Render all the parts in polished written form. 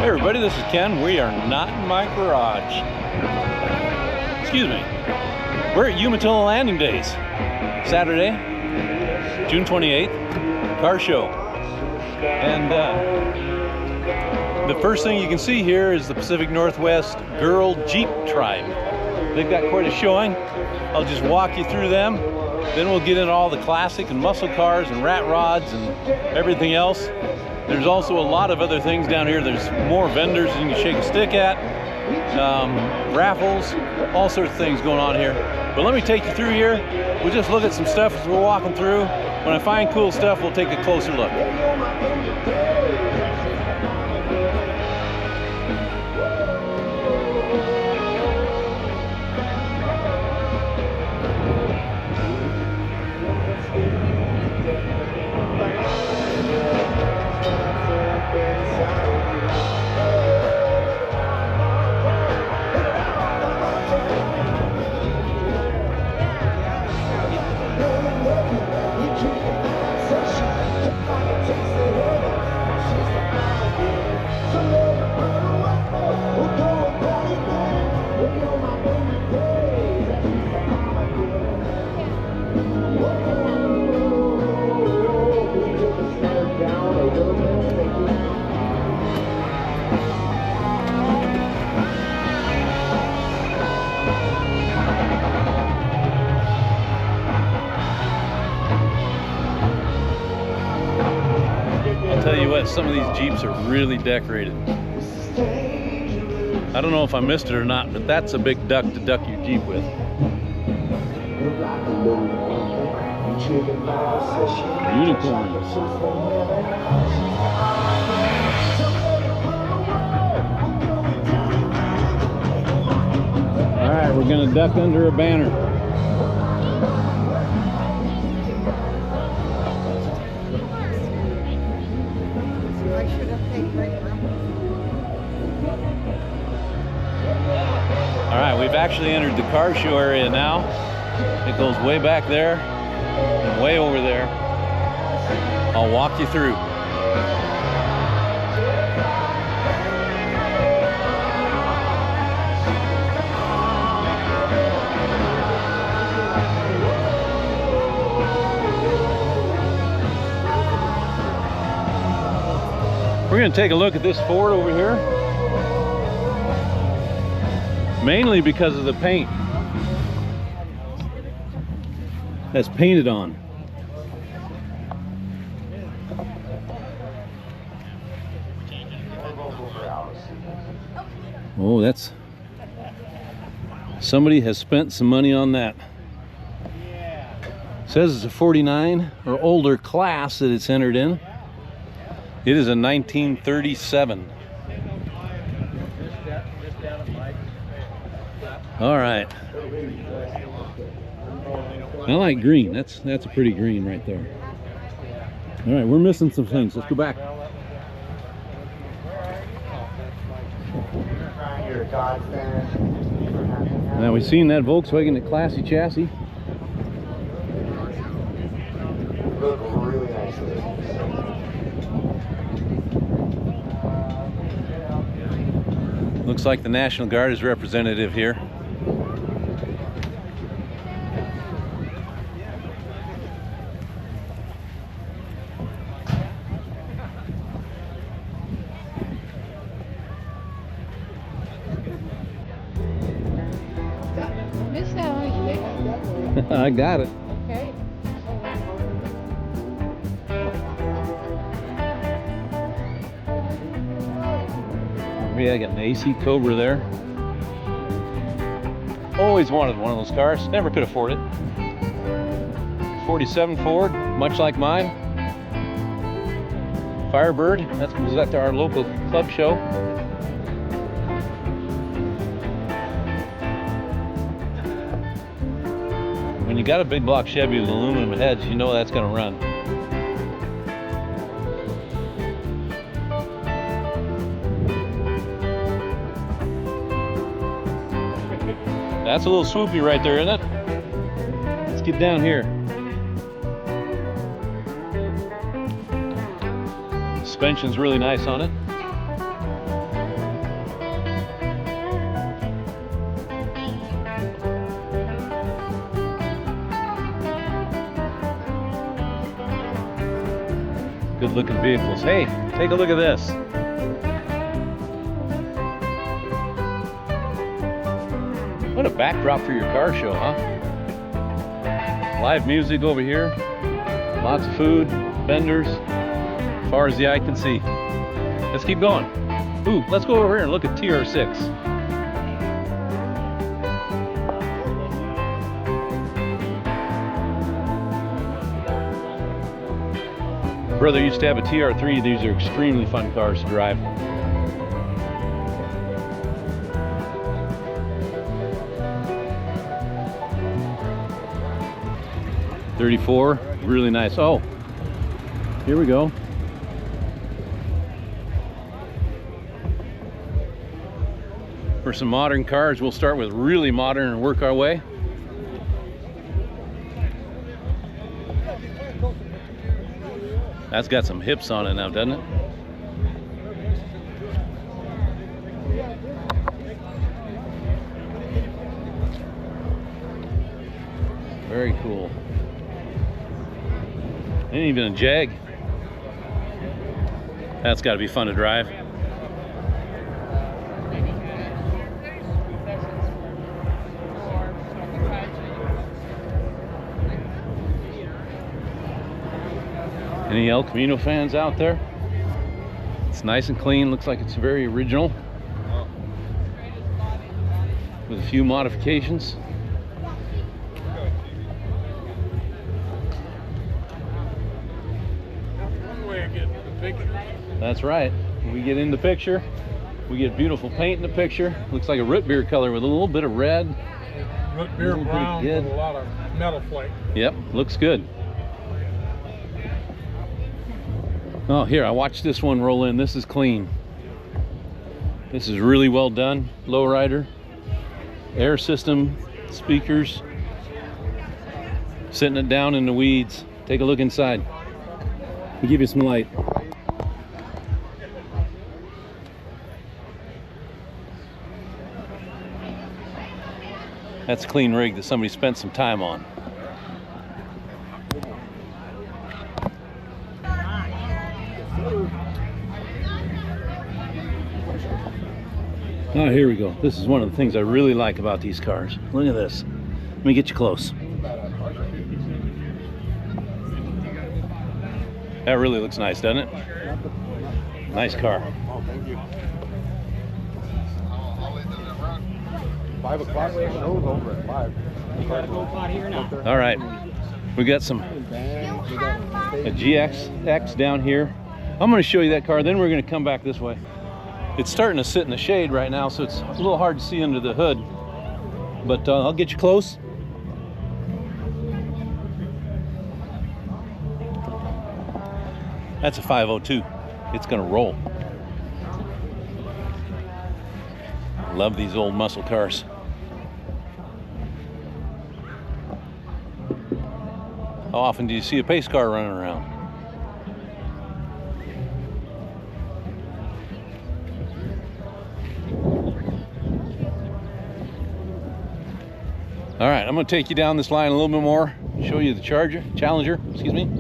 Hey everybody, this is Ken. We are not in my garage. Excuse me. We're at Umatilla Landing Days. Saturday, June 28th, car show. And the first thing you can see here is the Pacific Northwest Girl Jeep Tribe. They've got quite a showing. I'll just walk you through them. Then we'll get into all the classic and muscle cars and rat rods and everything else. There's also a lot of other things down here. There's more vendors you can shake a stick at, raffles, all sorts of things going on here. But let me take you through here. We'll just look at some stuff as we're walking through. When I find cool stuff, we'll take a closer look. Tell you what, some of these Jeeps are really decorated. I don't know if I missed it or not, but that's a big duck to duck your Jeep with. Unicorns. All right, we're gonna duck under a banner. All right, we've actually entered the car show area now. It goes way back there and way over there. I'll walk you through. We're going to take a look at this Ford over here. Mainly because of the paint that's painted on. Oh, that's... somebody has spent some money on that. It says it's a 49 or older class that it's entered in. It is a 1937. All right. I like green. That's a pretty green right there. All right, we're missing some things. Let's go back. Now we've seen that Volkswagen, that classy chassis. Looks like the National Guard is representative here. I got it. Okay. Yeah, I got an AC Cobra there. Always wanted one of those cars. Never could afford it. 47 Ford, much like mine. Firebird, that was at our local club show. When you got a big block Chevy with aluminum heads, you know that's going to run. That's a little swoopy right there, isn't it? Let's get down here. Suspension's really nice on it. Good looking vehicles. Hey, take a look at this. What a backdrop for your car show, huh? Live music over here. Lots of food, vendors, as far as the eye can see. Let's keep going. Ooh, let's go over here and look at TR6. Brother used to have a TR3. These are extremely fun cars to drive. '34, really nice. Oh, here we go. For some modern cars, we'll start with really modern and work our way. That's got some hips on it now, doesn't it? Very cool. Ain't even a Jag. That's got to be fun to drive. Any El Camino fans out there? It's nice and clean, looks like it's very original with a few modifications. That's right. We get in the picture, we get beautiful paint in the picture. Looks like a root beer color with a little bit of red. Root beer brown with a lot of metal flake. Yep, looks good. Oh, here, I watched this one roll in. This is clean. This is really well done. Lowrider, air system, speakers, sitting it down in the weeds. Take a look inside. I'll give you some light. That's a clean rig that somebody spent some time on. Oh, here we go. This is one of the things I really like about these cars. Look at this. Let me get you close. That really looks nice, doesn't it? Nice car. Oh, thank you. 5 o'clock. Show's over at 5. You gotta go out here now. All right. We got a GX down here. I'm going to show you that car, then we're going to come back this way. It's starting to sit in the shade right now, so it's a little hard to see under the hood. But I'll get you close. That's a 502. It's going to roll. Love these old muscle cars. How often do you see a pace car running around? All right, I'm going to take you down this line a little bit more, show you the Challenger, excuse me.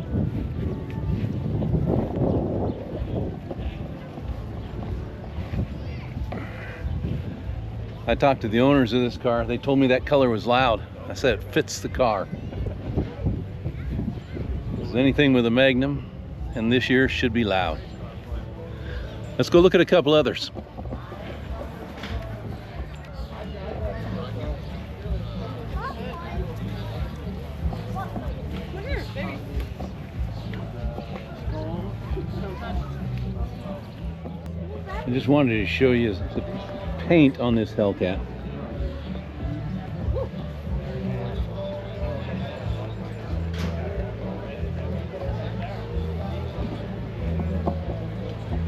I talked to the owners of this car. They told me that color was loud. I said it fits the car. Anything with a Magnum, and this year should be loud. Let's go look at a couple others. I just wanted to show you the paint on this Hellcat.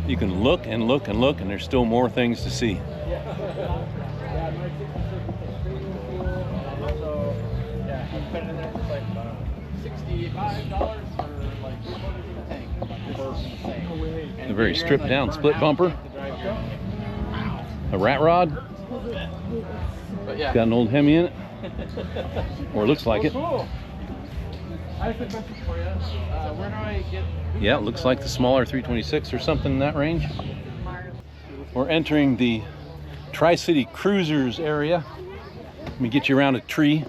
You can look and look and look, and there's still more things to see. A very stripped down split bumper. A rat rod. It's got an old Hemi in it. Or it looks like it. I have a question for you. Where do I get? Yeah, it looks like the smaller 326 or something in that range. We're entering the Tri-City Cruisers area. Let me get you around a tree.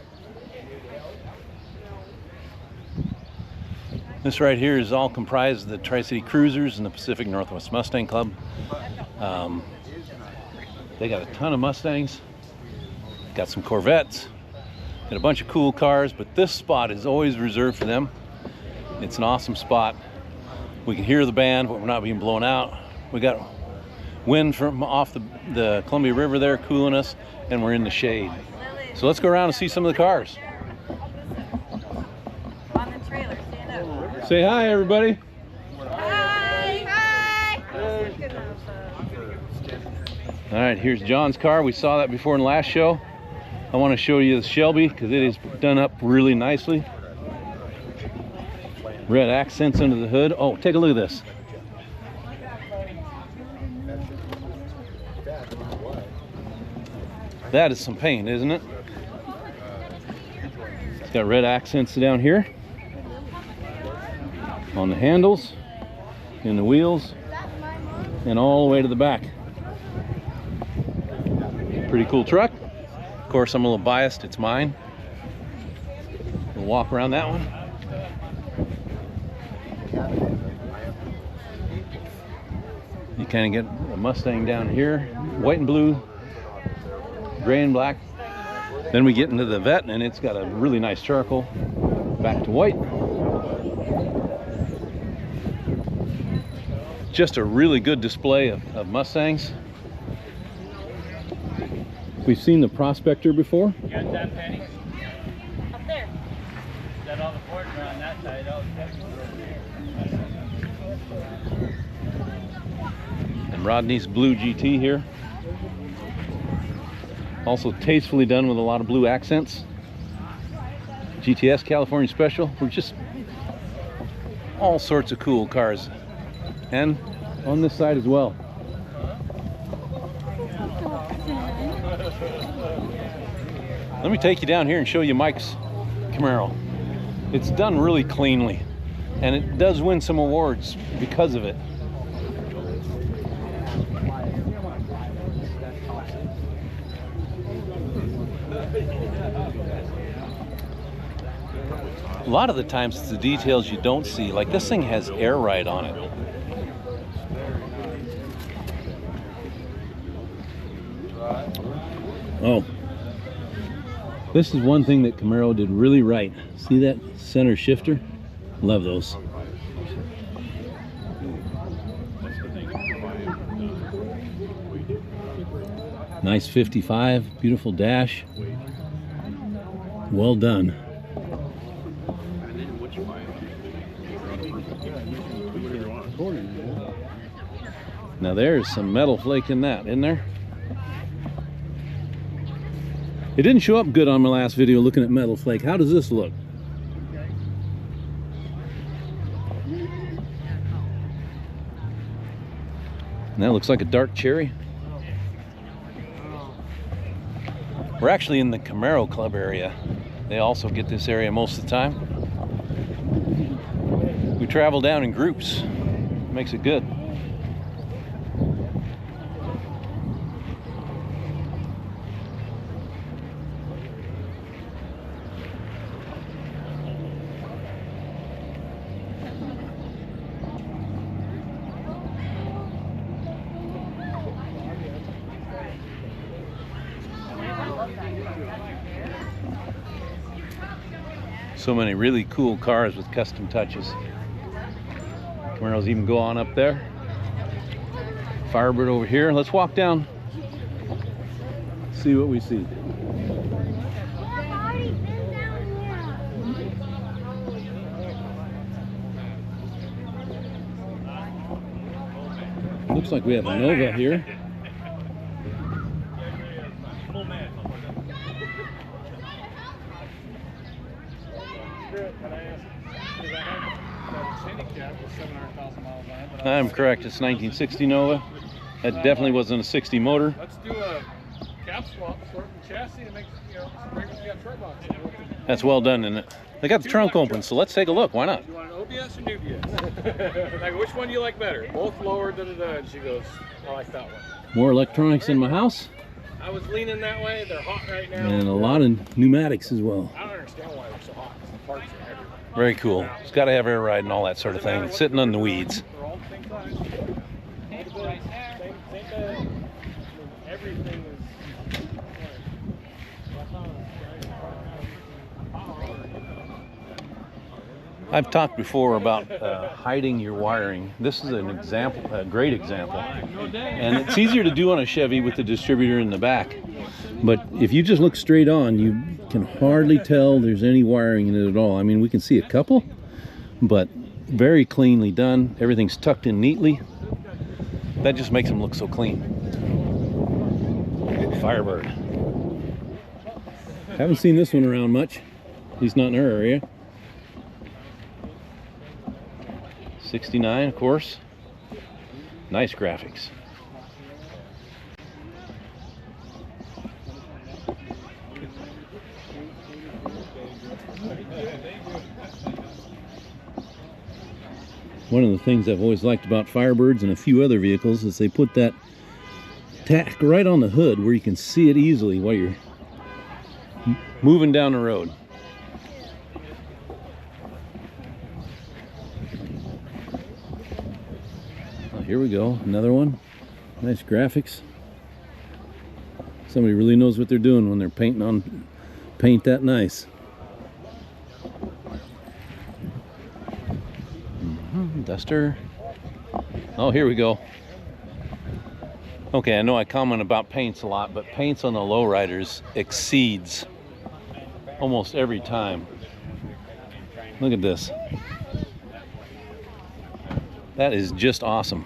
This right here is all comprised of the Tri-City Cruisers and the Pacific Northwest Mustang Club. They got a ton of Mustangs, got some Corvettes, got a bunch of cool cars, but this spot is always reserved for them. It's an awesome spot. We can hear the band, but we're not being blown out. We got wind from off the Columbia River there cooling us, and we're in the shade. So let's go around and see some of the cars. On the trailer, stand up. Say hi, everybody. Hi! Hi! All right, here's John's car. We saw that before in the last show. I want to show you the Shelby because it is done up really nicely. Red accents under the hood. Oh, take a look at this. That is some paint, isn't it? It's got red accents down here on the handles, in the wheels, and all the way to the back. Pretty cool truck. Of course, I'm a little biased. It's mine. We'll walk around that one. You kind of get a Mustang down here, white and blue, gray and black. Then we get into the Vet, and it's got a really nice charcoal. Back to white. Just a really good display of Mustangs. We've seen the Prospector before. You got that, Penny? Up there. Is that all the boards are on that side? Oh, And Rodney's blue GT here. Also tastefully done with a lot of blue accents. GTS California Special. We're just all sorts of cool cars. And on this side as well. Let me take you down here and show you Mike's Camaro. It's done really cleanly, and it does win some awards because of it. A lot of the times it's the details you don't see, like this thing has air ride on it. Oh, this is one thing that Camaro did really right. See that center shifter? Love those. Nice 55, beautiful dash. Well done. Now there's some metal flake in that, isn't there? It didn't show up good on my last video looking at metal flake. How does this look? And that looks like a dark cherry. We're actually in the Camaro Club area. They also get this area most of the time. We travel down in groups. Makes it good. So many really cool cars with custom touches. Camaros even go on up there. Firebird over here. Let's walk down, see what we see. Looks like we have a Nova here. I'm correct, it's 1960 Nova. That definitely wasn't a 60 motor. Let's do a cap swap, sort of chassis, and make, you know, bring it to the truck box. That's well done, isn't it? They got the trunk open, so let's take a look. Why not? You want an OBS or Nubius? Like, which one do you like better? Both lower, And she goes, I like that one. More electronics in my house, I was leaning that way. They're hot right now. and a lot of pneumatics as well. I don't understand why they're so hot. 'Cause the parts are everywhere. Very cool. It's got to have air ride and all that sort of thing. It's sitting on the weeds. They're all the same size. Same bed. Everything is. I've talked before about hiding your wiring. This is an example, a great example. And it's easier to do on a Chevy with the distributor in the back. But if you just look straight on, you can hardly tell there's any wiring in it at all. I mean, we can see a couple, but very cleanly done. Everything's tucked in neatly. That just makes them look so clean. Firebird. Haven't seen this one around much. At least not in our area. 69, of course. Nice graphics. One of the things I've always liked about Firebirds and a few other vehicles is they put that tack right on the hood where you can see it easily while you're moving down the road. Here we go, another one. Nice graphics. Somebody really knows what they're doing when they're painting on paint that nice. Duster. Oh, here we go. Okay, I know I comment about paints a lot, but paints on the lowriders exceeds almost every time. Look at this. That is just awesome.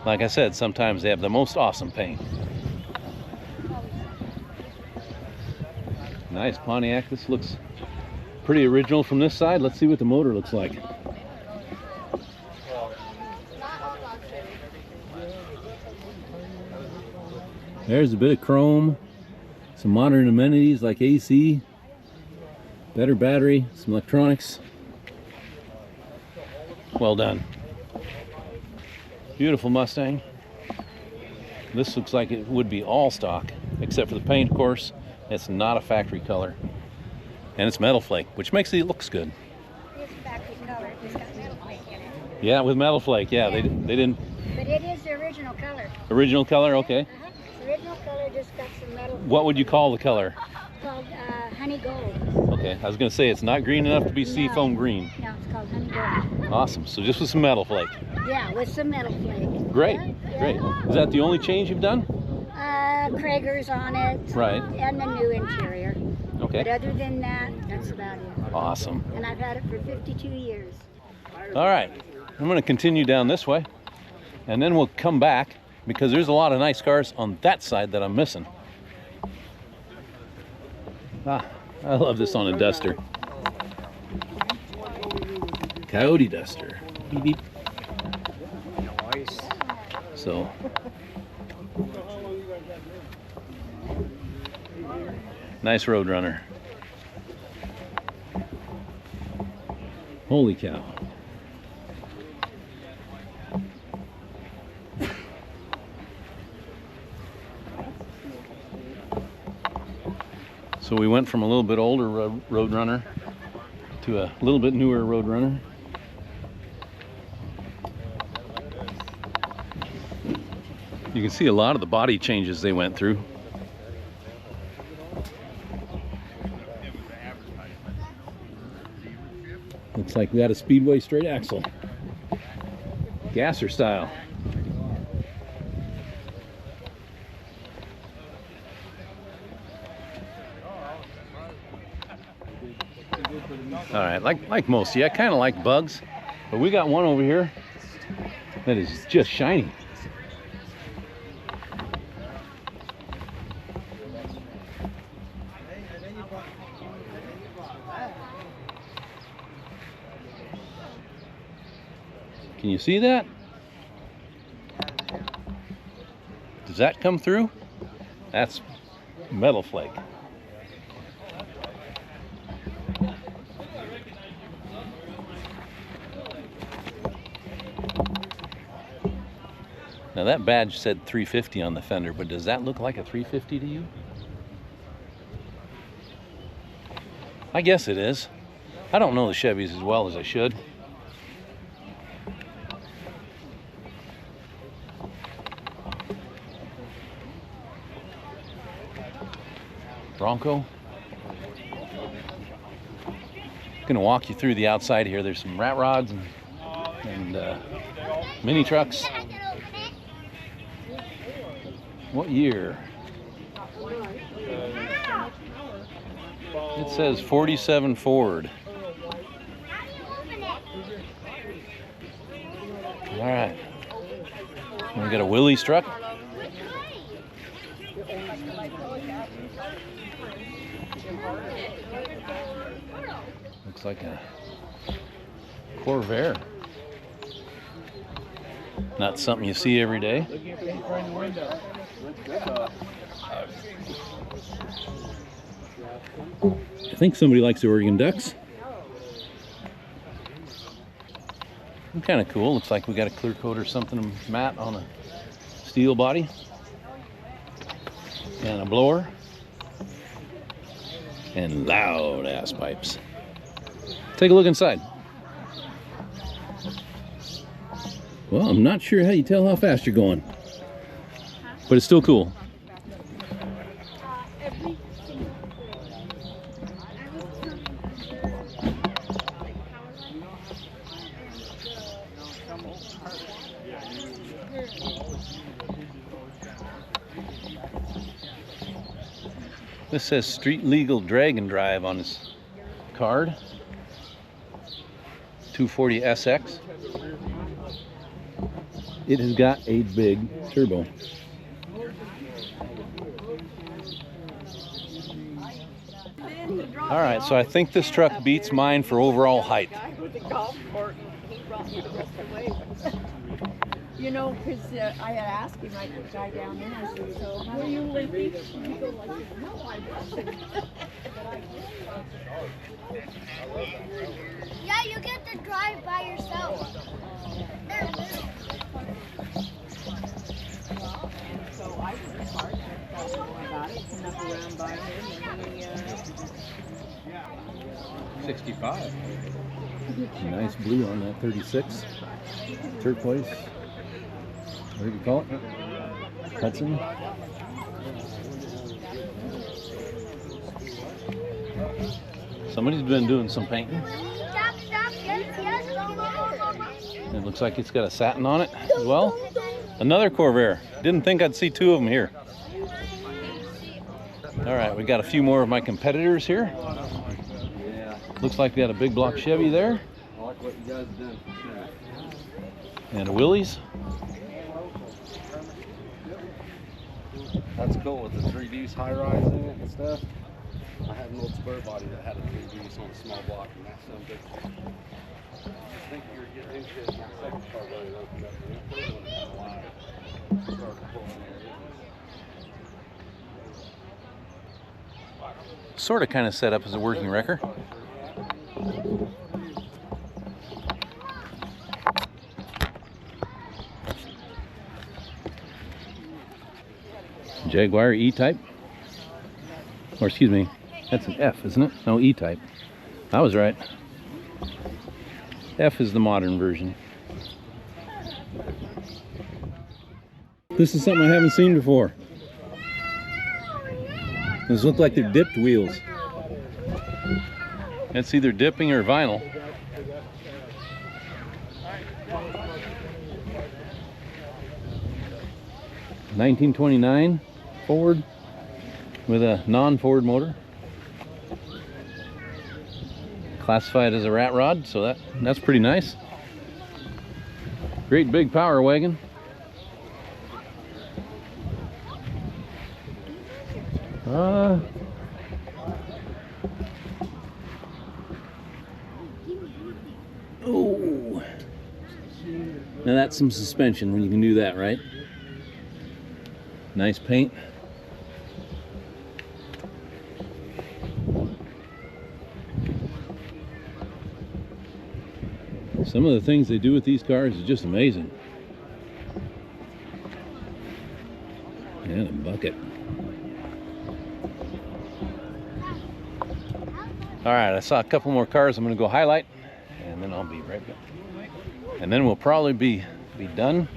Like I said, sometimes they have the most awesome paint. Nice Pontiac. This looks pretty original from this side. Let's see what the motor looks like. There's a bit of chrome, some modern amenities like AC, better battery, some electronics. Well done. Beautiful Mustang. This looks like it would be all stock, except for the paint, of course. It's not a factory color. And it's metal flake, which makes it looks good. It's factory color. It's got metal flake in it. Yeah, with metal flake. Yeah, they didn't. But it is the original color. Original color, okay. It's the original color, just got some metal. What would you call the color? It's called honey gold. Okay, I was going to say it's not green enough to be seafoam green. No, it's called honey gold. Awesome. So just with some metal flake. Yeah, with some metal flake. Great, Yeah, great. yeah. Is that the only change you've done? Kragers on it. Right. And the new interior. But Okay. other than that, that's about it. Awesome. And I've had it for 52 years. All right. I'm going to continue down this way, and then we'll come back because there's a lot of nice cars on that side that I'm missing. Ah, I love this on a Duster. Coyote Duster. Beep, beep. So. Nice Roadrunner. Holy cow. So we went from a little bit older Roadrunner to a little bit newer Roadrunner. You can see a lot of the body changes they went through. Looks like we got a Speedway straight axle. Gasser style. All right, like most, yeah, I kind of like bugs, but we got one over here that is just shiny. Can you see that? Does that come through? That's metal flake. Now that badge said 350 on the fender, but does that look like a 350 to you? I guess it is. I don't know the Chevys as well as I should. Bronco. Gonna walk you through the outside here. There's some rat rods and mini trucks. What year? It says 47 Ford. All right. We got a Willys truck. Looks like a Corvair. Not something you see every day. I think somebody likes the Oregon Ducks. Kind of cool. Looks like we got a clear coat or something matte on a steel body. And a blower. And loud ass pipes. Take a look inside. Well, I'm not sure how you tell how fast you're going, but it's still cool. This says street legal drag and drive on his card. 240 SX. It has got a big turbo. All right, so I think this truck beats mine for overall height. You know, because I had asked him, like, the guy down there, I said, so how are you living? And he goes like, no, I wasn't. Yeah, you get to drive by yourself. So I was hard, I thought more about it, snuck around by him, and he, 65. Nice blue on that 36. Turquoise. What do you call it? Hudson. Somebody's been doing some painting. It looks like it's got a satin on it as well. Another Corvair. Didn't think I'd see two of them here. All right, we got a few more of my competitors here. Looks like we got a big block Chevy there. I like what you guys done. And a Willys. That's cool with the 3Ds high rise in it and stuff. I had an old spur body that had a 3Ds on a small block, and that's some big. I think you were getting into it when the second car really opened up, and the first one kind of live. Started pulling there. Sort of kind of set up as a working wrecker. Jaguar E-Type. Or excuse me, that's an F, isn't it? No, E-Type. I was right. F is the modern version. This is something I haven't seen before. Those look like they're dipped wheels. That's either dipping or vinyl. $1929 Ford with a non-Ford motor. Classified as a rat rod, so that's pretty nice. Great big power wagon. Oh, Now that's some suspension when you can do that, right? Nice paint. Some of the things they do with these cars is just amazing. And a bucket. All right, I saw a couple more cars I'm going to go highlight, and then I'll be right back. And then we'll probably be done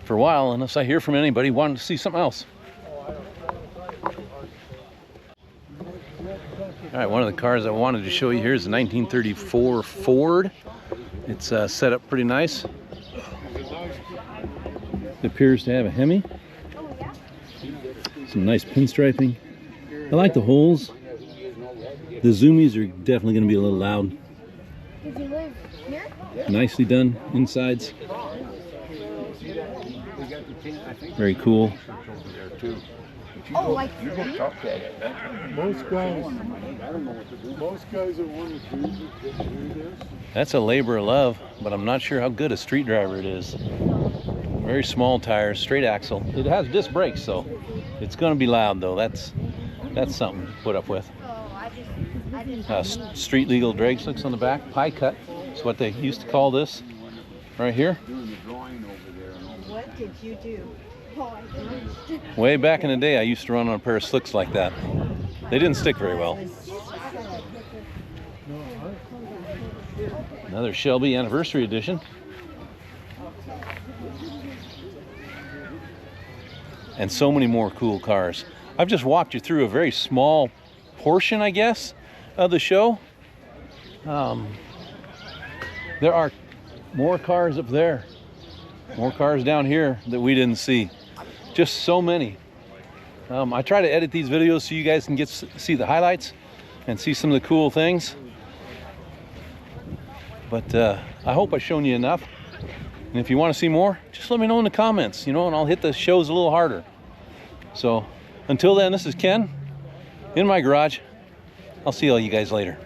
for a while, unless I hear from anybody wanting to see something else. All right, one of the cars I wanted to show you here is a 1934 Ford. It's set up pretty nice. It appears to have a Hemi. Some nice pinstriping. I like the holes. The zoomies are definitely going to be a little loud. Did you live here? Nicely done insides. Very cool. Oh, like three? Most guys that want to do this. That's a labor of love, but I'm not sure how good a street driver it is. Very small tires, straight axle. It has disc brakes, so it's going to be loud though. That's something to put up with. Street legal drag slicks on the back. Pie cut is what they used to call this right here. What did you do? Way back in the day, I used to run on a pair of slicks like that. They didn't stick very well. Another Shelby Anniversary Edition. And so many more cool cars. I've just walked you through a very small portion, I guess, of the show. There are more cars up there. More cars down here that we didn't see. Just so many. I try to edit these videos so you guys can see the highlights and see some of the cool things. But I hope I've shown you enough. And if you want to see more, just let me know in the comments, and I'll hit the shows a little harder. So until then, this is Ken in my garage. I'll see all you guys later.